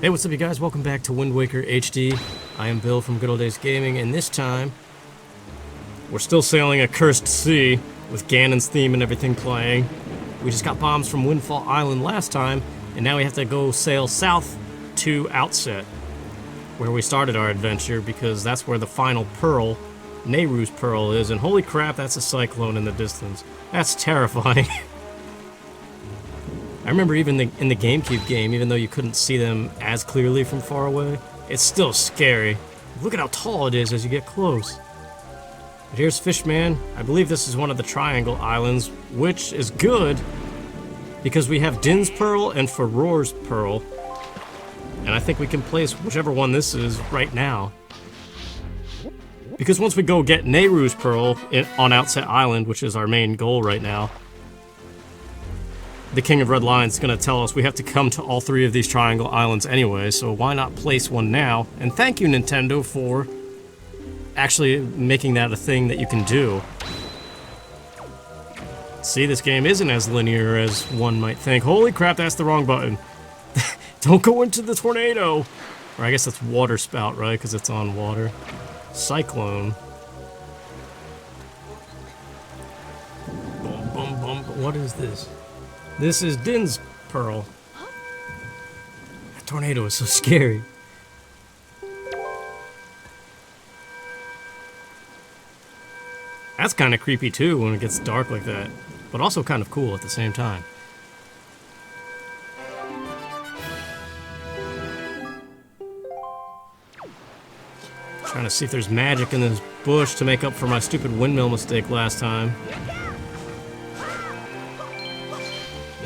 Hey, what's up you guys? Welcome back to Wind Waker HD. I am Bill from Good Old Days Gaming, and this time, we're still sailing a cursed sea, with Ganon's theme and everything playing. We just got bombs from Windfall Island last time, and now we have to go sail south to Outset, where we started our adventure, because that's where the final pearl, Nehru's pearl, is, and holy crap, that's a cyclone in the distance. That's terrifying. I remember even in the GameCube game, even though you couldn't see them as clearly from far away, it's still scary. Look at how tall it is as you get close. But here's Fishman. I believe this is one of the Triangle Islands, which is good because we have Din's Pearl and Furor's Pearl. And I think we can place whichever one this is right now. Because once we go get Nehru's Pearl on Outset Island, which is our main goal right now, the King of Red Lions is going to tell us we have to come to all three of these Triangle Islands anyway, so why not place one now? And thank you, Nintendo, for actually making that a thing that you can do. See, this game isn't as linear as one might think. Holy crap, that's the wrong button. Don't go into the tornado! Or I guess that's water spout, right? Because it's on water. Cyclone. Boom, boom, boom. What is this? This is Din's Pearl. That tornado is so scary. That's kind of creepy too when it gets dark like that, but also kind of cool at the same time. Trying to see if there's magic in this bush to make up for my stupid windmill mistake last time.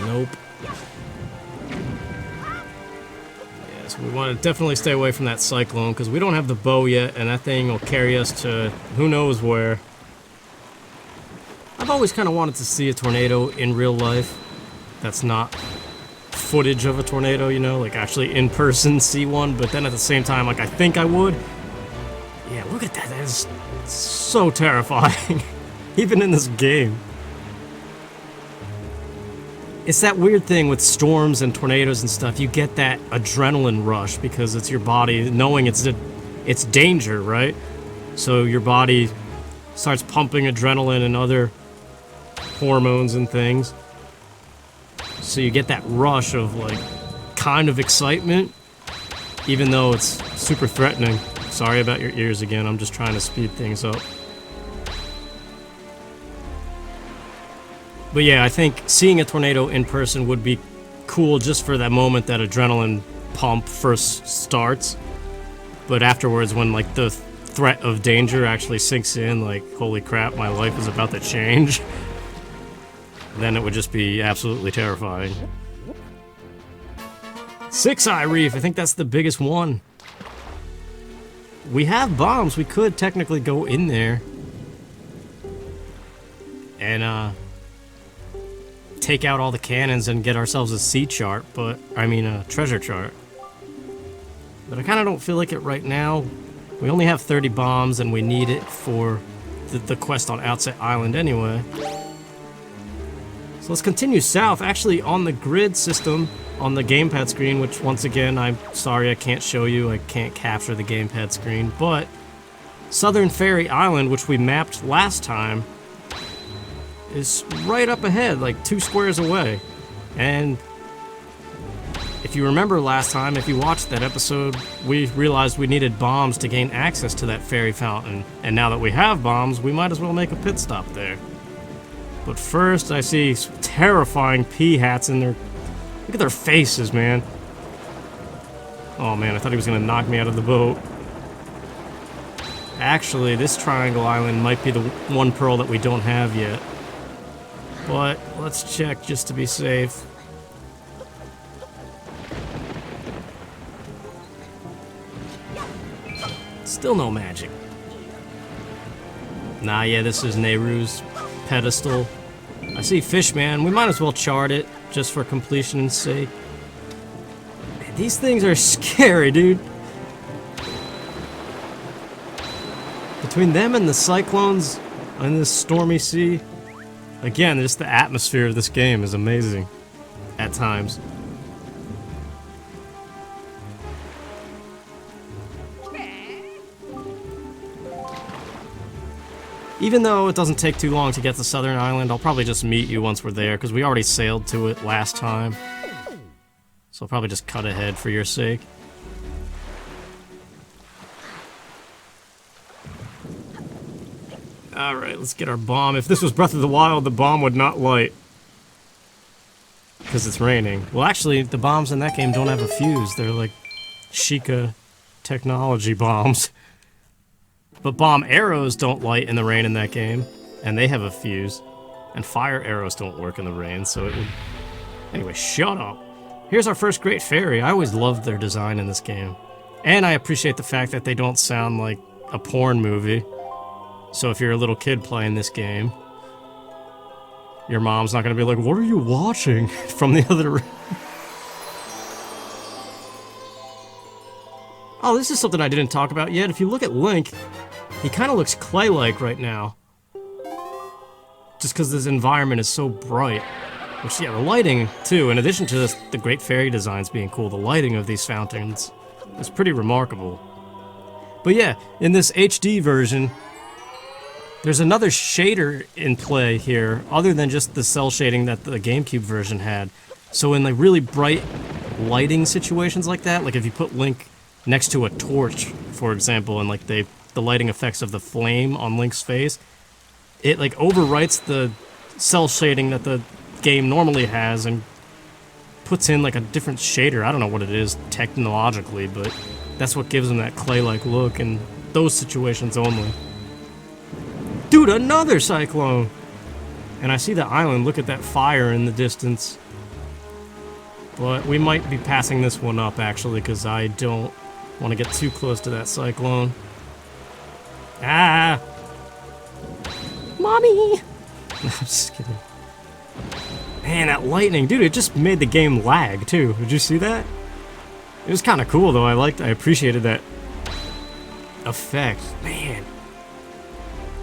Nope. Yeah, so we want to definitely stay away from that cyclone because we don't have the bow yet, and that thing will carry us to who knows where. I've always kind of wanted to see a tornado in real life. That's not footage of a tornado, you know, like actually in person see one, but then at the same time, like I think I would. Yeah, look at that. That is so terrifying, even in this game. It's that weird thing with storms and tornadoes and stuff. You get that adrenaline rush because it's your body knowing it's danger, right? So your body starts pumping adrenaline and other hormones and things. So you get that rush of like kind of excitement, even though it's super threatening. Sorry about your ears again. I'm just trying to speed things up. But yeah, I think seeing a tornado in person would be cool just for that moment that adrenaline pump first starts. But afterwards, when like the threat of danger actually sinks in, like, holy crap, my life is about to change, then it would just be absolutely terrifying. Six Eye Reef, I think that's the biggest one. We have bombs, we could technically go in there and take out all the cannons and get ourselves a sea chart, but I mean a treasure chart. But I kind of don't feel like it right now. We only have 30 bombs and we need it for the quest on Outset Island anyway. So let's continue south, actually on the grid system on the gamepad screen, which once again, I'm sorry I can't show you, I can't capture the gamepad screen, but Southern Fairy Island, which we mapped last time, is right up ahead, like 2 squares away. And if you remember last time, if you watched that episode, we realized we needed bombs to gain access to that fairy fountain. And now that we have bombs, we might as well make a pit stop there. But first, I see terrifying pea hats in there. Look at their faces, man. Oh man, I thought he was gonna knock me out of the boat. Actually, this Triangle Island might be the one pearl that we don't have yet. But let's check just to be safe. Still no magic. Nah, yeah, this is Nehru's pedestal. I see Fishman. We might as well chart it just for completion's sake. Man, these things are scary, dude. Between them and the cyclones and this stormy sea, again, just the atmosphere of this game is amazing at times. Even though it doesn't take too long to get to Southern Island, I'll probably just meet you once we're there, because we already sailed to it last time. So I'll probably just cut ahead for your sake. Alright, let's get our bomb. If this was Breath of the Wild, the bomb would not light. Because it's raining. Well, actually, the bombs in that game don't have a fuse. They're like Sheikah technology bombs. But bomb arrows don't light in the rain in that game. And they have a fuse. And fire arrows don't work in the rain, so it would... Anyway, shut up. Here's our first Great Fairy. I always loved their design in this game. And I appreciate the fact that they don't sound like a porn movie. So if you're a little kid playing this game, your mom's not gonna be like, "What are you watching?" from the other room. Oh, this is something I didn't talk about yet. If you look at Link, he kind of looks clay-like right now. Just because this environment is so bright. Which, yeah, the lighting, too, in addition to this, the Great Fairy designs being cool, the lighting of these fountains is pretty remarkable. But yeah, in this HD version, there's another shader in play here, other than just the cell shading that the GameCube version had. So in like really bright lighting situations like that, like if you put Link next to a torch, for example, and like the lighting effects of the flame on Link's face, it like overwrites the cell shading that the game normally has and puts in like a different shader. I don't know what it is technologically, but that's what gives them that clay-like look in those situations only. Dude, another cyclone! And I see the island. Look at that fire in the distance. But we might be passing this one up, actually, because I don't want to get too close to that cyclone. Ah! Mommy! I'm just kidding. Man, that lightning. Dude, it just made the game lag, too. Did you see that? It was kind of cool, though. I appreciated that effect. Man.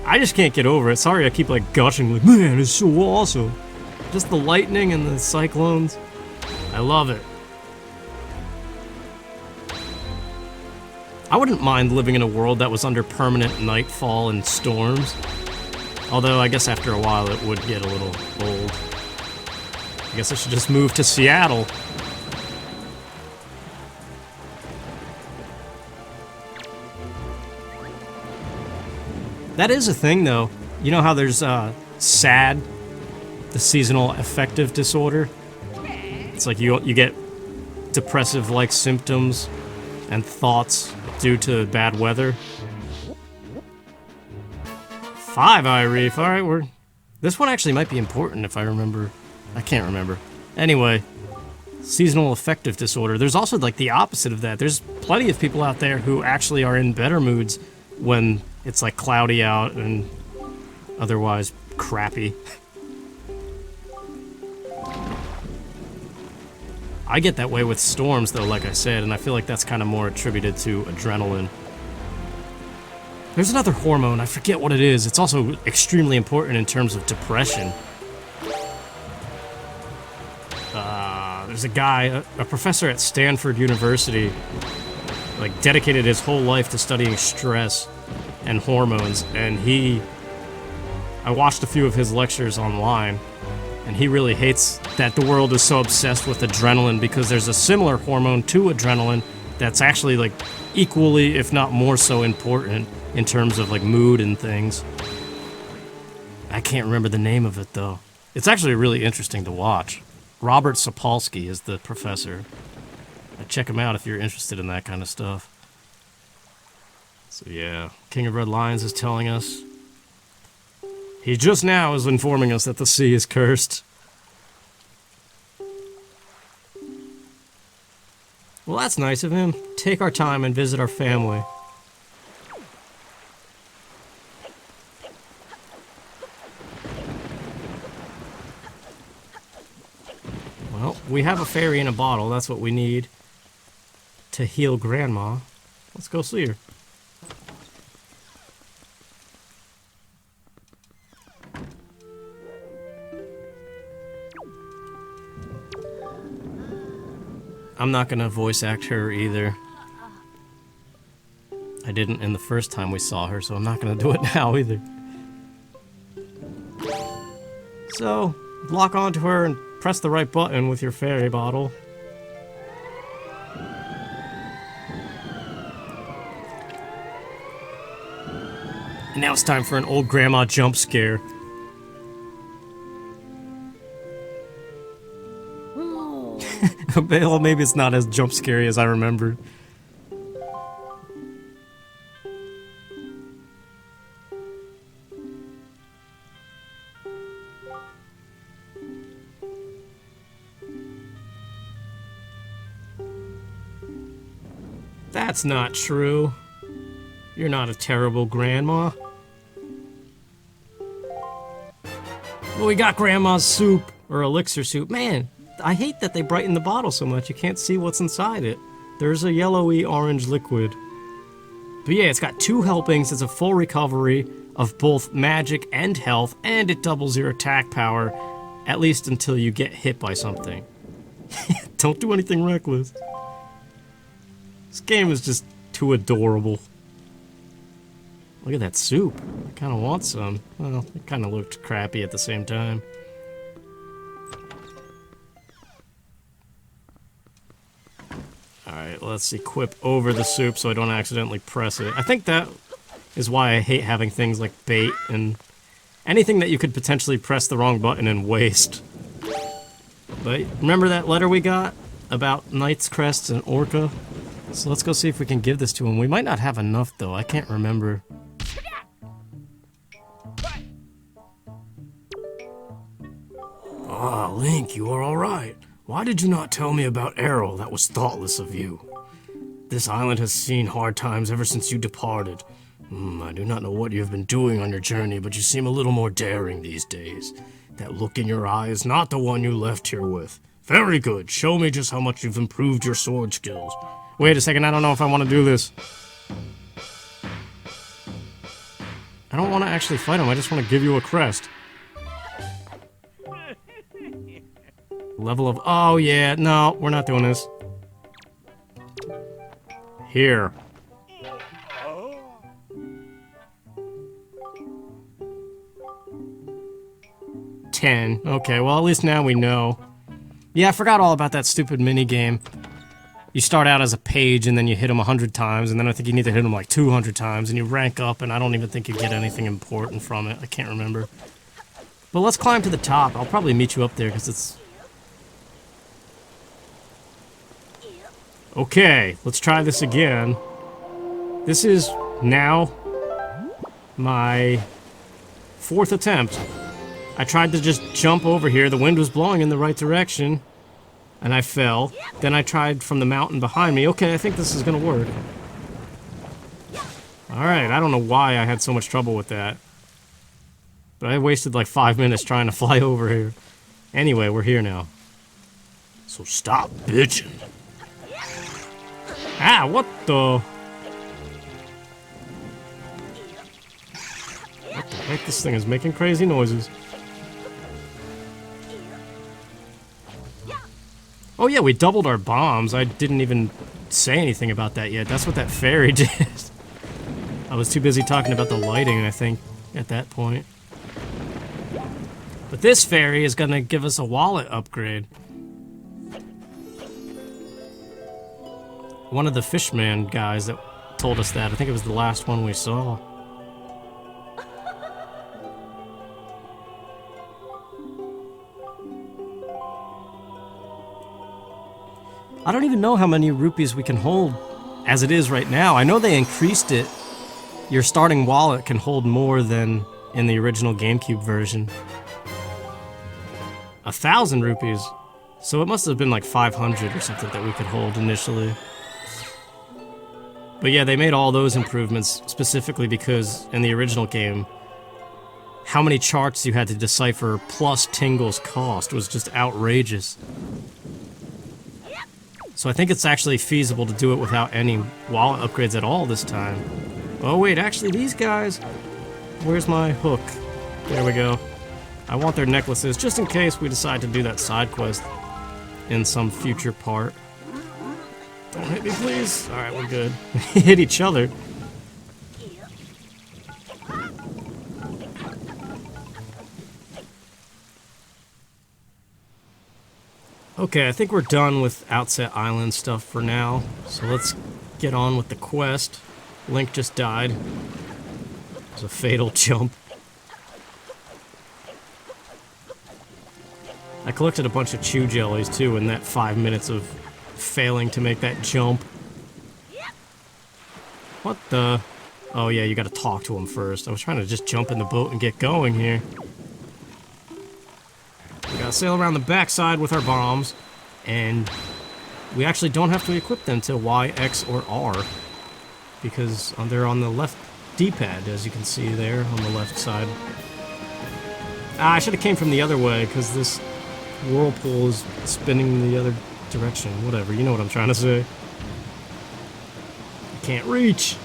I just can't get over it. Sorry I keep like gushing like, man, it's so awesome. Just the lightning and the cyclones. I love it. I wouldn't mind living in a world that was under permanent nightfall and storms. Although I guess after a while it would get a little old. I guess I should just move to Seattle. That is a thing, though. You know how there's SAD, the seasonal affective disorder? It's like you get depressive-like symptoms and thoughts due to bad weather. 5-Eye Reef. All right, this one actually might be important if I remember. I can't remember. Anyway, seasonal affective disorder. There's also like the opposite of that. There's plenty of people out there who actually are in better moods when it's like cloudy out and otherwise crappy. I get that way with storms though, like I said, and I feel like that's kind of more attributed to adrenaline. There's another hormone, I forget what it is. It's also extremely important in terms of depression. There's a guy, a professor at Stanford University, like dedicated his whole life to studying stress and hormones, and I watched a few of his lectures online, and he really hates that the world is so obsessed with adrenaline because there's a similar hormone to adrenaline that's actually like equally, if not more so important in terms of like mood and things. I can't remember the name of it though. It's actually really interesting to watch. Robert Sapolsky is the professor. Check him out if you're interested in that kind of stuff. So yeah, King of Red Lions is telling us. He just now is informing us that the sea is cursed. Well, that's nice of him. Take our time and visit our family. Well, we have a fairy in a bottle. That's what we need to heal Grandma. Let's go see her. I'm not gonna voice act her either. I didn't in the first time we saw her, so I'm not gonna do it now either. So, lock onto her and press the right button with your fairy bottle. And now it's time for an old grandma jump scare. Well, maybe it's not as jump scary as I remembered. That's not true. You're not a terrible grandma. Well, we got grandma's soup, or elixir soup. Man, I hate that they brighten the bottle so much you can't see what's inside it. There's a yellowy orange liquid. But yeah, it's got 2 helpings, it's a full recovery of both magic and health, and it doubles your attack power, at least until you get hit by something. Don't do anything reckless. This game is just too adorable. Look at that soup. I kind of want some. Well, it kind of looked crappy at the same time. Alright, let's equip over the soup so I don't accidentally press it. I think that is why I hate having things like bait and anything that you could potentially press the wrong button and waste. But remember that letter we got about Knight's Crests and Orca? So let's go see if we can give this to him. We might not have enough though, I can't remember. Ah, Link, you are alright. Why did you not tell me about Errol? That was thoughtless of you. This island has seen hard times ever since you departed. I do not know what you have been doing on your journey, but you seem a little more daring these days. That look in your eye is not the one you left here with. Very good. Show me just how much you've improved your sword skills. Wait a second, I don't know if I want to do this. I don't want to actually fight him, I just want to give you a crest. Level of... Oh, yeah. No, we're not doing this. Here. $10. Okay, well, at least now we know. Yeah, I forgot all about that stupid minigame. You start out as a page, and then you hit him 100 times, and then I think you need to hit him like 200 times, and you rank up, and I don't even think you get anything important from it. I can't remember. But let's climb to the top. I'll probably meet you up there, because it's... Okay, let's try this again. This is now my 4th attempt. I tried to just jump over here. The wind was blowing in the right direction, and I fell. Then I tried from the mountain behind me. Okay, I think this is gonna work. Alright, I don't know why I had so much trouble with that. But I wasted like 5 minutes trying to fly over here. Anyway, we're here now. So stop bitching. Ah, what the... What the heck? This thing is making crazy noises. Oh yeah, we doubled our bombs. I didn't even say anything about that yet. That's what that fairy did. I was too busy talking about the lighting, I think, at that point. But this fairy is gonna give us a wallet upgrade. One of the fishman guys that told us that. I think it was the last one we saw. I don't even know how many rupees we can hold as it is right now. I know they increased it. Your starting wallet can hold more than in the original GameCube version. 1,000 rupees. So it must have been like 500 or something that we could hold initially. But yeah, they made all those improvements specifically because in the original game, how many charts you had to decipher plus Tingle's cost was just outrageous. So I think it's actually feasible to do it without any wallet upgrades at all this time. Oh wait, actually these guys... Where's my hook? There we go. I want their necklaces just in case we decide to do that side quest in some future part. Don't hit me, please. Alright, we're good. We hit each other. Okay, I think we're done with Outset Island stuff for now. So let's get on with the quest. Link just died. It was a fatal jump. I collected a bunch of chew jellies too in that 5 minutes of failing to make that jump. What the? Oh yeah, you gotta talk to him first. I was trying to just jump in the boat and get going here. We gotta sail around the backside with our bombs, and we actually don't have to equip them to Y, X, or R, because they're on the left D-pad, as you can see there on the left side. Ah, I should have came from the other way, because this whirlpool is spinning the other direction. Whatever, you know what I'm trying to say. I can't reach.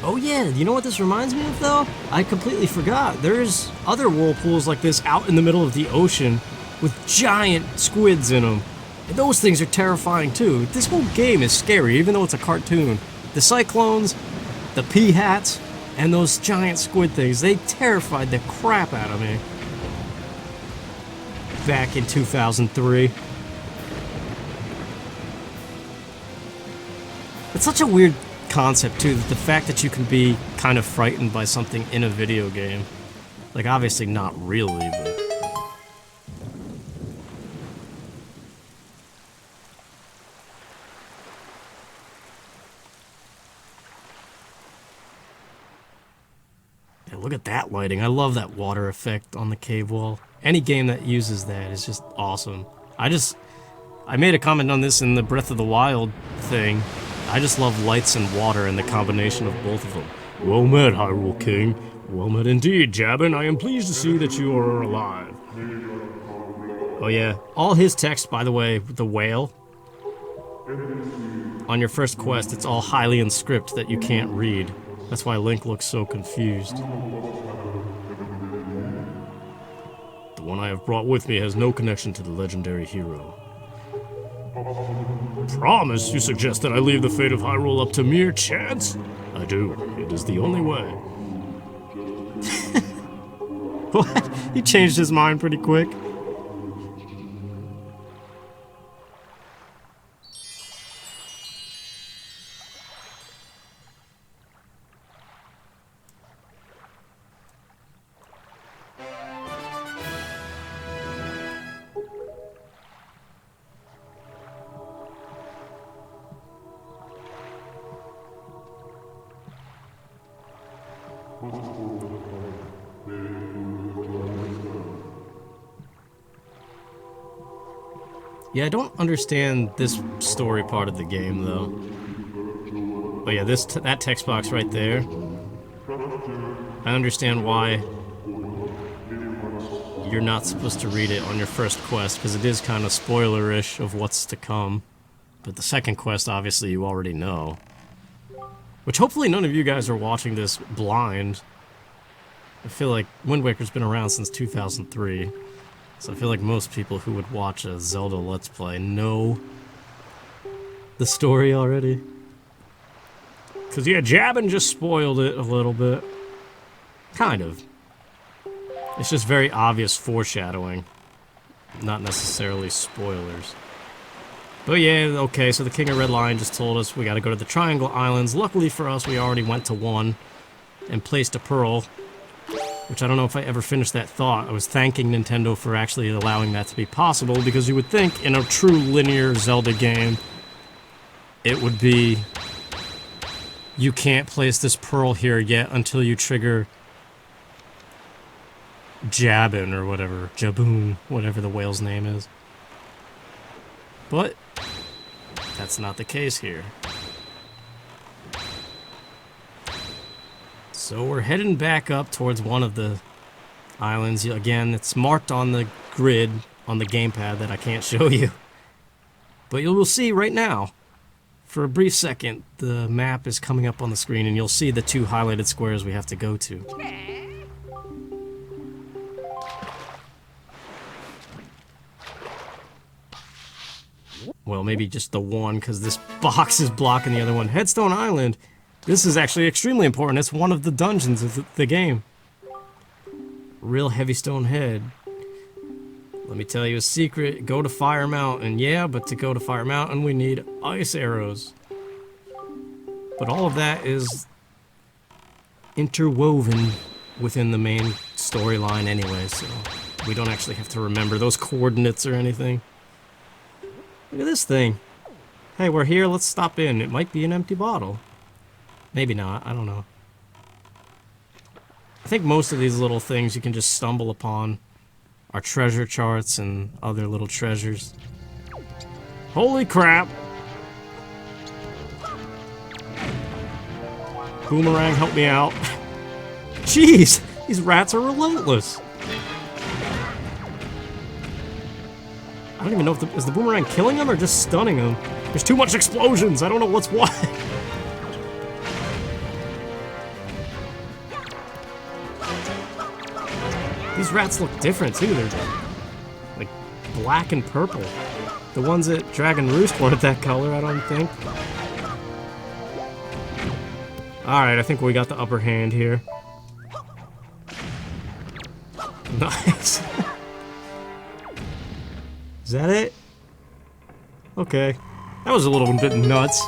Oh yeah, you know what this reminds me of though? I completely forgot. There's other whirlpools like this out in the middle of the ocean with giant squids in them. And those things are terrifying too. This whole game is scary even though it's a cartoon. The cyclones, the pea hats, and those giant squid things, they terrified the crap out of me. Back in 2003. It's such a weird concept too, that the fact that you can be kind of frightened by something in a video game. Like obviously not really, but... Yeah, look at that lighting. I love that water effect on the cave wall. Any game that uses that is just awesome. I made a comment on this in the Breath of the Wild thing. I just love lights and water and the combination of both of them. Well met, Hyrule King. Well met indeed, Jabun. I am pleased to see that you are alive. Oh yeah, all his text, by the way, the whale, on your first quest, it's all highly in script that you can't read. That's why Link looks so confused. The one I have brought with me has no connection to the legendary hero. Promise you suggest that I leave the fate of Hyrule up to mere chance? I do. It is the only way. What? He changed his mind pretty quick. Yeah, I don't understand this story part of the game, though. But yeah, that text box right there. I understand why you're not supposed to read it on your first quest, because it is kind of spoilerish of what's to come. But the second quest, obviously, you already know. Which hopefully none of you guys are watching this blind. I feel like Wind Waker's been around since 2003. So I feel like most people who would watch a Zelda Let's Play know the story already. Because yeah, Jabun just spoiled it a little bit. Kind of. It's just very obvious foreshadowing. Not necessarily spoilers. But yeah, okay, so the King of Red Lion just told us we gotta go to the Triangle Islands. Luckily for us, we already went to one and placed a pearl. Which I don't know if I ever finished that thought. I was thanking Nintendo for actually allowing that to be possible, because you would think in a true linear Zelda game, it would be, you can't place this pearl here yet until you trigger Jabun or whatever, Jabun, whatever the whale's name is. But that's not the case here. So we're heading back up towards one of the islands. Again, it's marked on the grid on the gamepad that I can't show you. But you will see right now, for a brief second, the map is coming up on the screen and you'll see the two highlighted squares we have to go to. Well, maybe just the one, because this box is blocking the other one. Headstone Island. This is actually extremely important. It's one of the dungeons of the game. Real heavy stone head. Let me tell you a secret. Go to Fire Mountain. Yeah, but to go to Fire Mountain, we need ice arrows. But all of that is interwoven within the main storyline anyway, so we don't actually have to remember those coordinates or anything. Look at this thing. Hey, we're here. Let's stop in. It might be an empty bottle. Maybe not. I don't know. I think most of these little things you can just stumble upon are treasure charts and other little treasures. Holy crap! Boomerang, help me out. Jeez! These rats are relentless! I don't even know if is the boomerang killing them or just stunning them? There's too much explosions! I don't know what's what! These rats look different too, they're like black and purple. The ones at Dragon Roost weren't that color, I don't think. Alright, I think we got the upper hand here. Nice. Is that it? Okay. That was a little bit nuts.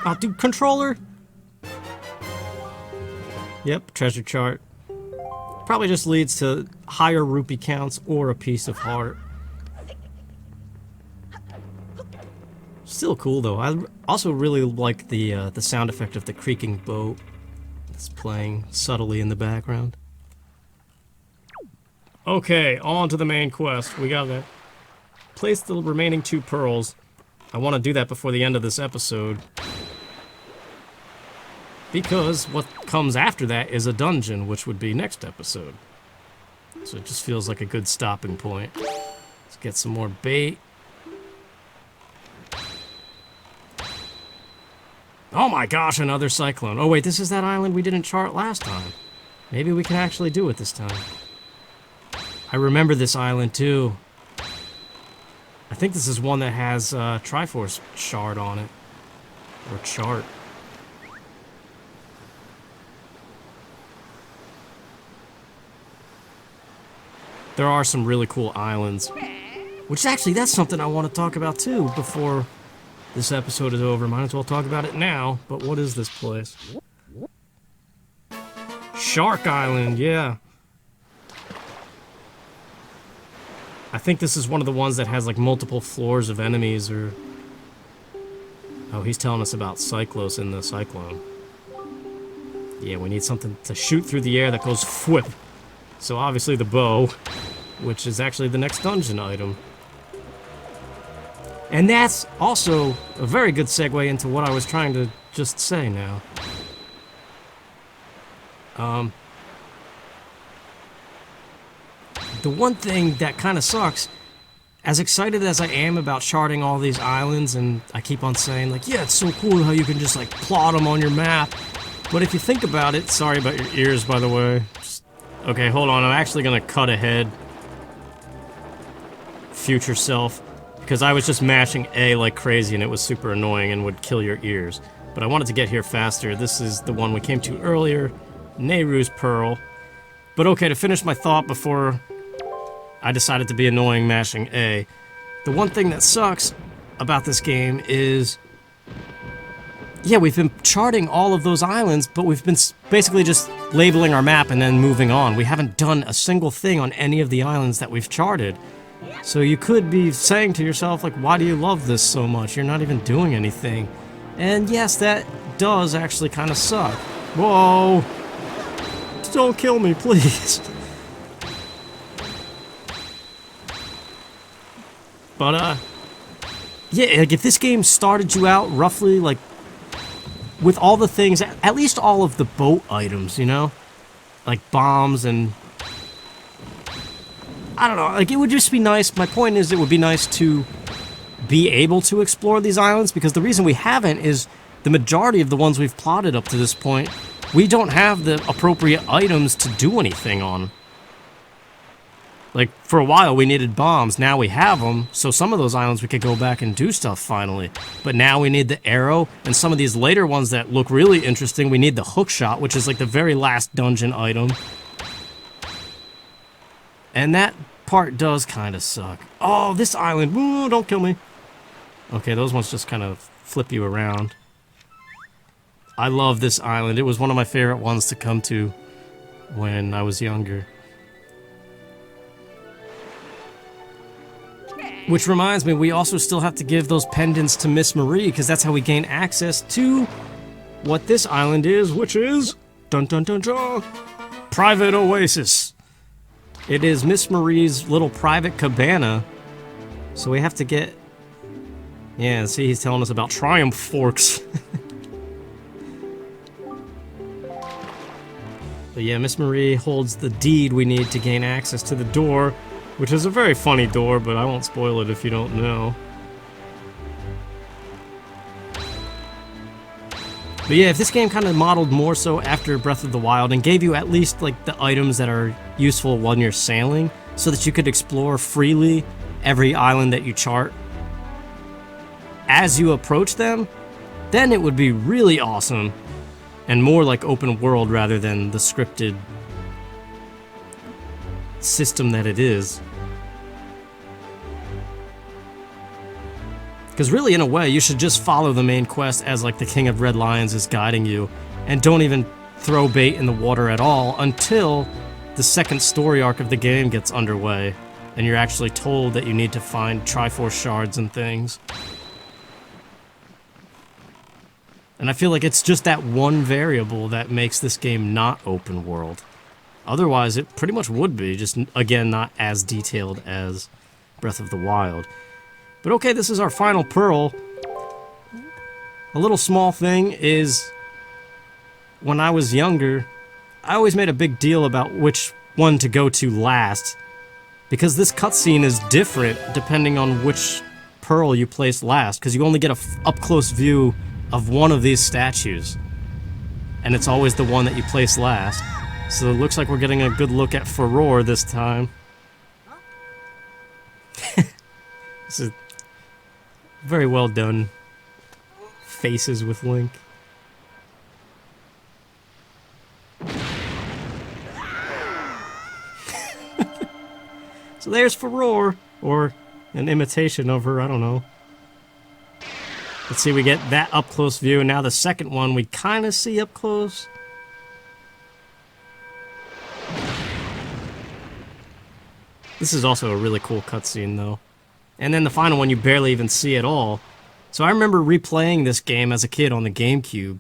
Oh, dude, controller? Yep, treasure chart. Probably just leads to higher rupee counts or a piece of heart. Still cool though. I also really like the sound effect of the creaking boat that's playing subtly in the background. Okay, on to the main quest. We gotta place the remaining 2 pearls. I want to do that before the end of this episode, because what comes after that is a dungeon, which would be next episode. So it just feels like a good stopping point. Let's get some more bait. Oh my gosh, another cyclone. Oh wait, this is that island we didn't chart last time. Maybe we can actually do it this time. I remember this island too. I think this is one that has Triforce shard on it. Or chart. There are some really cool islands. Which actually, that's something I want to talk about too before this episode is over. Might as well talk about it now. But what is this place? Shark Island, yeah. I think this is one of the ones that has like multiple floors of enemies or... Oh, he's telling us about cyclones in the cyclone. Yeah, we need something to shoot through the air that goes whoop. So obviously the bow, which is actually the next dungeon item. And that's also a very good segue into what I was trying to just say now. The one thing that kind of sucks, as excited as I am about charting all these islands, and I keep on saying like, yeah, it's so cool how you can just like plot them on your map. But if you think about it, sorry about your ears by the way. Okay, hold on, I'm actually gonna cut ahead. Future self. Because I was just mashing A like crazy and it was super annoying and would kill your ears. But I wanted to get here faster. This is the one we came to earlier. Nehru's Pearl. But okay, to finish my thought before I decided to be annoying mashing A. The one thing that sucks about this game is... Yeah, we've been charting all of those islands, but we've been basically just labeling our map and then moving on. We haven't done a single thing on any of the islands that we've charted. So you could be saying to yourself, like, why do you love this so much? You're not even doing anything. And yes, that does actually kind of suck. Whoa! Don't kill me, please. But, yeah, like, if this game started you out roughly, like, with all the things, at least all of the boat items, you know? Like bombs and... I don't know, like, it would just be nice. My point is, it would be nice to be able to explore these islands, because the reason we haven't is the majority of the ones we've plotted up to this point, we don't have the appropriate items to do anything on. Like, for a while we needed bombs, now we have them, so some of those islands we could go back and do stuff finally. But now we need the arrow, and some of these later ones that look really interesting, we need the hook shot, which is like the very last dungeon item. And that part does kind of suck. Oh, this island, ooh, don't kill me. Okay, those ones just kind of flip you around. I love this island, it was one of my favorite ones to come to when I was younger. Which reminds me, we also still have to give those pendants to Miss Marie, because that's how we gain access to what this island is, which is... Dun dun dun dun! Private Oasis. It is Miss Marie's little private cabana. So we have to get... Yeah, see, he's telling us about Triumph Forks. But yeah, Miss Marie holds the deed we need to gain access to the door, which is a very funny door, but I won't spoil it if you don't know. But yeah, if this game kind of modeled more so after Breath of the Wild and gave you at least like the items that are useful when you're sailing, so that you could explore freely every island that you chart as you approach them, then it would be really awesome and more like open world rather than the scripted system that it is. Because really, in a way, you should just follow the main quest as like the King of Red Lions is guiding you, and don't even throw bait in the water at all until the second story arc of the game gets underway, and you're actually told that you need to find Triforce shards and things. And I feel like it's just that one variable that makes this game not open world. Otherwise, it pretty much would be, just, again, not as detailed as Breath of the Wild. But okay, this is our final pearl. A little small thing is, when I was younger, I always made a big deal about which one to go to last, because this cutscene is different depending on which pearl you place last, because you only get a up-close view of one of these statues, and it's always the one that you place last. So it looks like we're getting a good look at Furore this time. This is very well done faces with Link. So there's Furore, or an imitation of her, I don't know. Let's see, we get that up close view, and now the second one we kind of see up close. This is also a really cool cutscene, though. And then the final one you barely even see at all. So I remember replaying this game as a kid on the GameCube.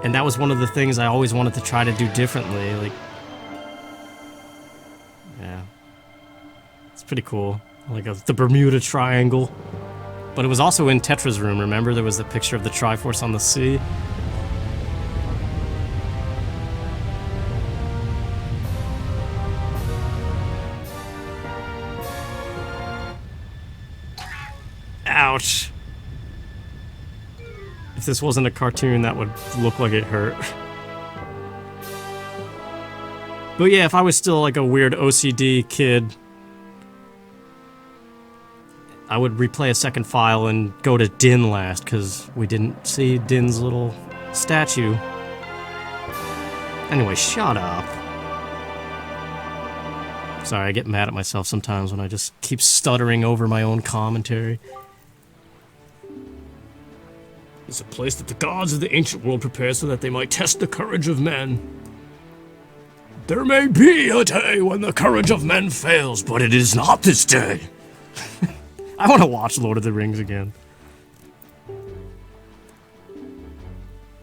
And that was one of the things I always wanted to try to do differently, like... Yeah. It's pretty cool. Like the Bermuda Triangle. But it was also in Tetra's room, remember? There was a picture of the Triforce on the sea. Ouch. If this wasn't a cartoon, that would look like it hurt. But yeah, if I was still like a weird OCD kid, I would replay a second file and go to Din last, because we didn't see Din's little statue. Anyway, shut up. Sorry, I get mad at myself sometimes when I just keep stuttering over my own commentary. It's a place that the gods of the ancient world prepare so that they might test the courage of men. There may be a day when the courage of men fails, but it is not this day. I want to watch Lord of the Rings again.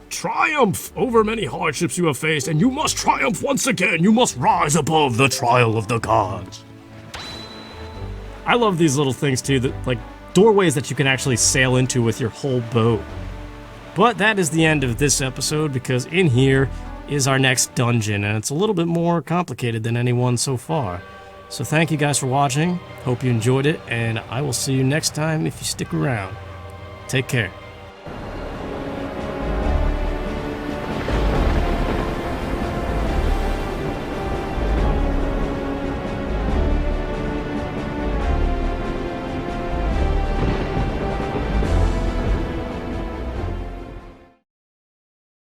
Triumph over many hardships you have faced, and you must triumph once again. You must rise above the trial of the gods. I love these little things too, that like doorways that you can actually sail into with your whole boat. But that is the end of this episode, because in here is our next dungeon, and it's a little bit more complicated than any one so far. So thank you guys for watching, hope you enjoyed it, and I will see you next time if you stick around. Take care.